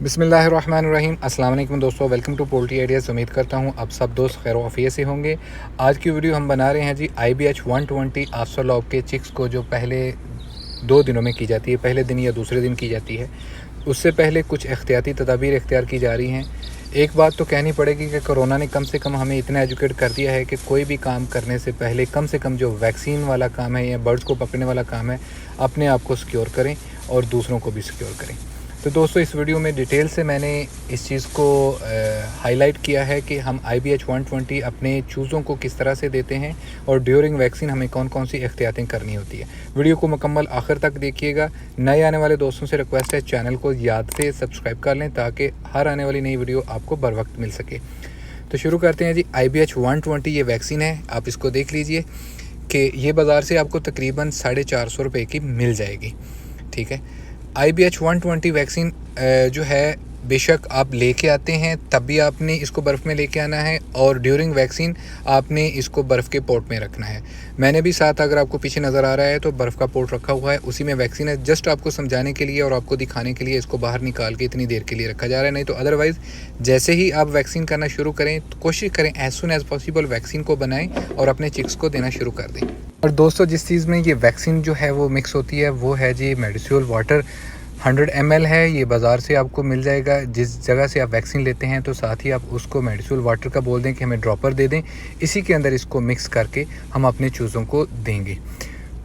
बिस्मिल्लाहिर्रहमानिर्रहीम। अस्सलाम वालेकुम दोस्तों, वेलकम टू पोल्ट्री आइडियाज़। उम्मीद करता हूँ आप सब दोस्त खैर आफियत से होंगे। आज की वीडियो हम बना रहे हैं जी IBH 120 आफ्टर लॉक के चिक्स को, जो पहले 2 दिनों में की जाती है, पहले दिन या दूसरे दिन की जाती है। उससे पहले कुछ एहतियाती तदाबीर इख्तियार की जा रही हैं। एक बात तो कहनी पड़ेगी कि कोरोना ने कम से कम हमें इतना एजुकेट कर दिया है कि कोई भी काम करने से पहले कम से कम जो वैक्सीन वाला काम है या बर्ड्स को पकड़ने वाला काम है, अपने आप को सिक्योर करें और दूसरों को भी सिक्योर करें। तो दोस्तों, इस वीडियो में डिटेल से मैंने इस चीज़ को हाईलाइट किया है कि हम IBH 120 अपने चूज़ों को किस तरह से देते हैं और ड्यूरिंग वैक्सीन हमें कौन कौन सी एहतियातें करनी होती है। वीडियो को मुकम्मल आखिर तक देखिएगा। नए आने वाले दोस्तों से रिक्वेस्ट है, चैनल को याद से सब्सक्राइब कर लें ताकि हर आने वाली नई वीडियो आपको बर वक्त मिल सके। तो शुरू करते हैं जी। IBH 120 ये वैक्सीन है, आप इसको देख लीजिए कि ये बाज़ार से आपको तकरीबन 450 रुपये की मिल जाएगी। ठीक है। IBH 120 वैक्सीन जो है, बेशक आप लेके आते हैं तब भी आपने इसको बर्फ़ में लेके आना है और ड्यूरिंग वैक्सीन आपने इसको बर्फ़ के पोर्ट में रखना है। मैंने भी साथ, अगर आपको पीछे नज़र आ रहा है तो बर्फ़ का पोर्ट रखा हुआ है, उसी में वैक्सीन है। जस्ट आपको समझाने के लिए और आपको दिखाने के लिए इसको बाहर निकाल के इतनी देर के लिए रखा जा रहा है। नहीं तो अदरवाइज़ जैसे ही आप वैक्सीन करना शुरू करें तो कोशिश करें as soon as possible vaccine को बनाएं और अपने चिक्स को देना शुरू कर दें। और दोस्तों, जिस चीज़ में ये वैक्सीन जो है वो मिक्स होती है वो है जी मेडिसियल वाटर। 100 ml है, ये बाज़ार से आपको मिल जाएगा। जिस जगह से आप वैक्सीन लेते हैं तो साथ ही आप उसको मेडिसियल वाटर का बोल दें कि हमें ड्रॉपर दे दें, इसी के अंदर इसको मिक्स करके हम अपने चूज़ों को देंगे।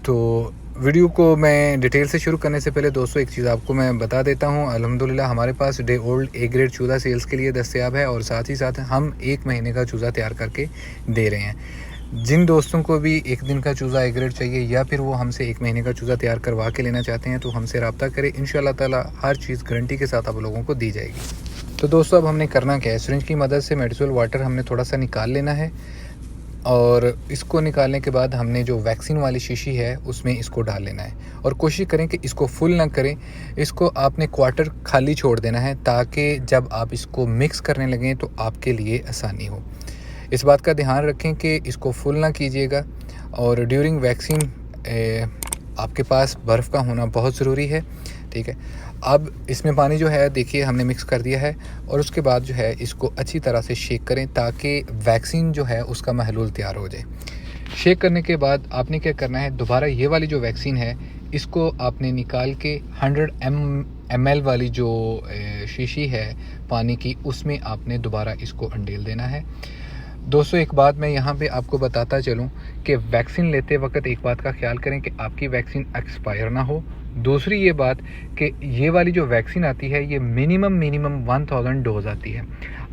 तो वीडियो को मैं डिटेल से शुरू करने से पहले दोस्तों, एक चीज़ आपको मैं बता देता हूँ। अल्हम्दुलिल्लाह हमारे पास डे ओल्ड A ग्रेड चूज़ा सेल्स के लिए दस्तयाब है और साथ ही साथ हम 1 महीने का चूज़ा तैयार करके दे रहे हैं। जिन दोस्तों को भी 1 दिन का चूज़ा A ग्रेड चाहिए या फिर वो हमसे 1 महीने का चूज़ा तैयार करवा के लेना चाहते हैं तो हमसे रब्ता करें। इंशाल्लाह ताला हर चीज़ गारंटी के साथ आप लोगों को दी जाएगी। तो दोस्तों, अब हमने करना क्या है, सिरिंज की मदद से मेडिसियल वाटर हमने थोड़ा सा निकाल लेना है और इसको निकालने के बाद हमने जो वैक्सीन वाली शीशी है उसमें इसको डाल लेना है और कोशिश करें कि इसको फुल ना करें। इसको आपने क्वार्टर खाली छोड़ देना है ताकि जब आप इसको मिक्स करने लगें तो आपके लिए आसानी हो। इस बात का ध्यान रखें कि इसको फुल ना कीजिएगा और ड्यूरिंग वैक्सीन आपके पास बर्फ़ का होना बहुत ज़रूरी है। ठीक है। अब इसमें पानी जो है देखिए हमने मिक्स कर दिया है और उसके बाद जो है इसको अच्छी तरह से शेक करें ताकि वैक्सीन जो है उसका महलूल तैयार हो जाए। शेक करने के बाद आपने क्या करना है, दोबारा ये वाली जो वैक्सीन है इसको आपने निकाल के 100 ml वाली जो शीशी है पानी की, उसमें आपने दोबारा इसको अंडेल देना है। दोस्तों, एक बात मैं यहाँ पे आपको बताता चलूँ कि वैक्सीन लेते वक्त एक बात का ख्याल करें कि आपकी वैक्सीन एक्सपायर ना हो। दूसरी ये बात कि ये वाली जो वैक्सीन आती है ये मिनिमम 1000 डोज आती है।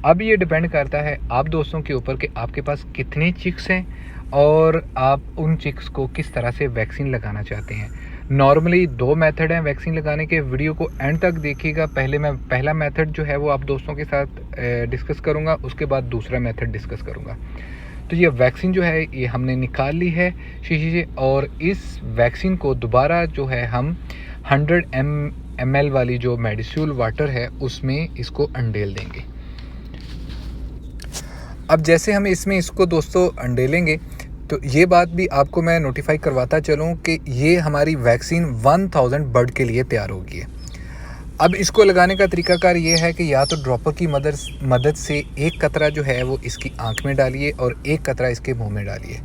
अब ये डिपेंड करता है आप दोस्तों के ऊपर कि आपके पास कितने चिक्स हैं और आप उन चिक्स को किस तरह से वैक्सीन लगाना चाहते हैं। नॉर्मली 2 मेथड हैं वैक्सीन लगाने के। वीडियो को एंड तक देखिएगा। पहले मैं पहला मेथड जो है वो आप दोस्तों के साथ डिस्कस करूंगा, उसके बाद दूसरा मेथड डिस्कस करूंगा। तो ये वैक्सीन जो है ये हमने निकाल ली है शीशी से और इस वैक्सीन को दोबारा जो है हम 100 ml वाली जो मेडिसियल वाटर है उसमें इसको अंडेल देंगे। अब जैसे हम इसमें इसको दोस्तों अंडेलेंगे तो ये बात भी आपको मैं नोटिफाई करवाता चलूँ कि ये हमारी वैक्सीन 1000 बर्ड के लिए तैयार होगी है। अब इसको लगाने का तरीकाकार ये है कि या तो ड्रॉपर की मदद से एक कतरा जो है वो इसकी आंख में डालिए और एक कतरा इसके मुंह में डालिए।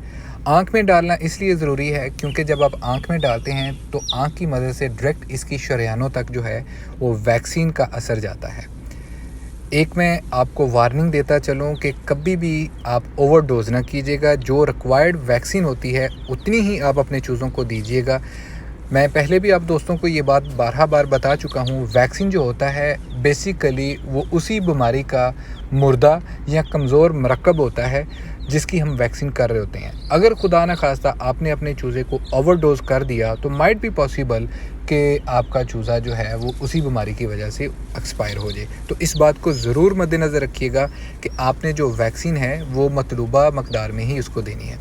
आंख में डालना इसलिए ज़रूरी है क्योंकि जब आप आंख में डालते हैं तो आंख की मदद से डायरेक्ट इसकी शरेयानों तक जो है वो वैक्सीन का असर जाता है। एक मैं आपको वार्निंग देता चलूँ कि कभी भी आप ओवरडोज ना कीजिएगा। जो रिक्वायर्ड वैक्सीन होती है उतनी ही आप अपने चूज़ों को दीजिएगा। मैं पहले भी आप दोस्तों को ये बात 12 बार बता चुका हूँ, वैक्सीन जो होता है बेसिकली वो उसी बीमारी का मुर्दा या कमज़ोर मरकब होता है जिसकी हम वैक्सीन कर रहे होते हैं। अगर खुदा न खास्ता आपने अपने चूज़े को ओवरडोज कर दिया तो माइट बी पॉसिबल कि आपका चूज़ा जो है वो उसी बीमारी की वजह से एक्सपायर हो जाए। तो इस बात को ज़रूर मद्देनज़र रखिएगा कि आपने जो वैक्सीन है वो मतलूबा मकदार में ही उसको देनी है।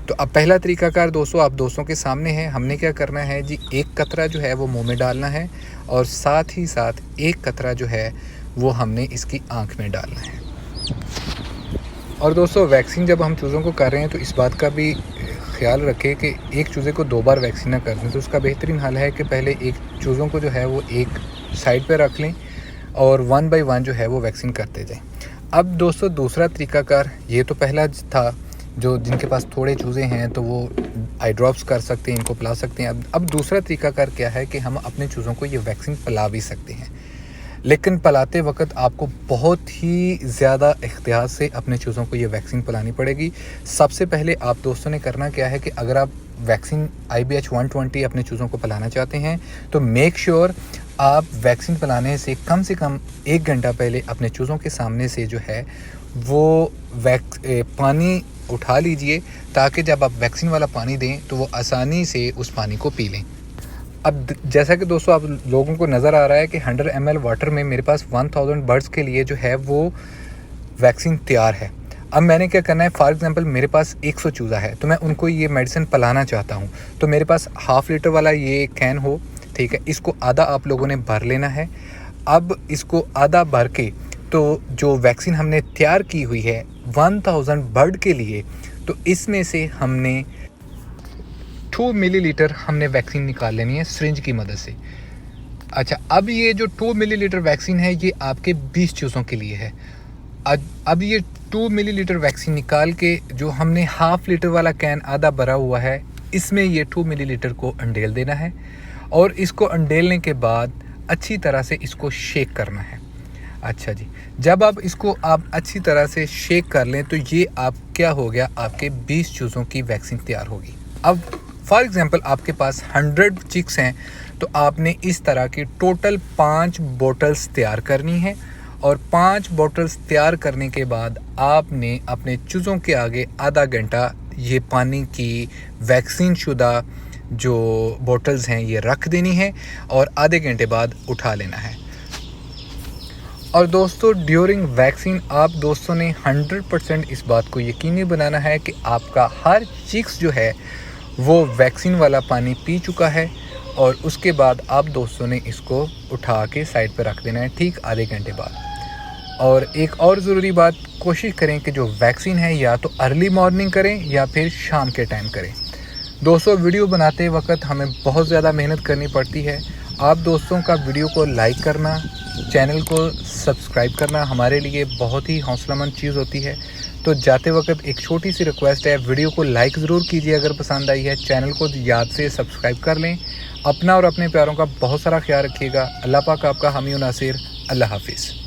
तो अब पहला तरीकाकार दोस्तों आप दोस्तों के सामने है। हमने क्या करना है जी, एक कतरा जो है वो मुंह में डालना है और साथ ही साथ एक कतरा जो है वो हमने इसकी आंख में डालना है। और दोस्तों, वैक्सीन जब हम चूज़ों को कर रहे हैं तो इस बात का भी ख्याल रखें कि एक चूज़े को 2 बार वैक्सीन ना कर दें। तो उसका बेहतरीन हल है कि पहले एक चूज़ों को जो है वो एक साइड पर रख लें और 1 बाय 1 जो है वो वैक्सीन करते जाएं। अब दोस्तों दूसरा तरीकाकार, ये तो पहला था जो जिनके पास थोड़े चूज़े हैं तो वो आई ड्रॉप्स कर सकते हैं, इनको पिला सकते हैं। अब दूसरा तरीकाकार क्या है कि हम अपने चूज़ों को ये वैक्सीन पिला भी सकते हैं, लेकिन पिलाते वक्त आपको बहुत ही ज़्यादा एहतियात से अपने चूज़ों को ये वैक्सीन पिलानी पड़ेगी। सबसे पहले आप दोस्तों ने करना क्या है कि अगर आप वैक्सीन IBH 120 अपने चूज़ों को पिलाना चाहते हैं तो मेक श्योर आप वैक्सीन पिलाने से कम 1 घंटा पहले अपने चूज़ों के सामने से जो है वो पानी उठा लीजिए, ताकि जब आप वैक्सीन वाला पानी दें तो वो आसानी से उस पानी को पी लें। अब जैसा कि दोस्तों आप लोगों को नज़र आ रहा है कि 100 ml वाटर में मेरे पास 1000 बर्ड्स के लिए जो है वो वैक्सीन तैयार है। अब मैंने क्या करना है, फॉर एग्जांपल मेरे पास 100 चूज़ा है तो मैं उनको ये मेडिसिन पिलाना चाहता हूँ, तो मेरे पास ½ लीटर वाला ये कैन हो, ठीक है, इसको आधा आप लोगों ने भर लेना है। अब इसको आधा भर के तो जो वैक्सीन हमने तैयार की हुई है 1000 बर्ड के लिए, तो इसमें से हमने 2 मिलीलीटर हमने वैक्सीन निकाल लेनी है सिरिंज की मदद से। अच्छा, अब ये जो 2 मिलीलीटर वैक्सीन है ये आपके 20 चूज़ों के लिए है। अब ये 2 मिलीलीटर वैक्सीन निकाल के जो हमने ½ लीटर वाला कैन आधा भरा हुआ है, इसमें ये 2 मिलीलीटर को अंडेल देना है और इसको अंडेलने के बाद अच्छी तरह से इसको शेक करना है। अच्छा जी, जब आप इसको अच्छी तरह से शेक कर लें तो ये आप क्या हो गया, आपके 20 चूज़ों की वैक्सीन तैयार होगी। अब फॉर एग्ज़ाम्पल आपके पास 100 चिक्स हैं तो आपने इस तरह की टोटल 5 बॉटल्स तैयार करनी है और 5 बॉटल्स तैयार करने के बाद आपने अपने चूज़ों के आगे आधा घंटा ये पानी की वैक्सीन शुदा जो बॉटल्स हैं ये रख देनी है और आधे घंटे बाद उठा लेना है। और दोस्तों ड्यूरिंग वैक्सीन आप दोस्तों ने 100% इस बात को यकीनी बनाना है कि आपका हर चिक्स जो है वो वैक्सीन वाला पानी पी चुका है और उसके बाद आप दोस्तों ने इसको उठा के साइड पर रख देना है ठीक आधे घंटे बाद। और एक और ज़रूरी बात, कोशिश करें कि जो वैक्सीन है या तो अर्ली मॉर्निंग करें या फिर शाम के टाइम करें। दोस्तों वीडियो बनाते वक्त हमें बहुत ज़्यादा मेहनत करनी पड़ती है। आप दोस्तों का वीडियो को लाइक करना, चैनल को सब्सक्राइब करना हमारे लिए बहुत ही हौसलामंद चीज़ होती है। तो जाते वक्त एक छोटी सी रिक्वेस्ट है, वीडियो को लाइक ज़रूर कीजिए अगर पसंद आई है, चैनल को याद से सब्सक्राइब कर लें। अपना और अपने प्यारों का बहुत सारा ख्याल रखिएगा। अल्लाह पाक आपका हामी और नासिर। अल्लाह हाफिज़।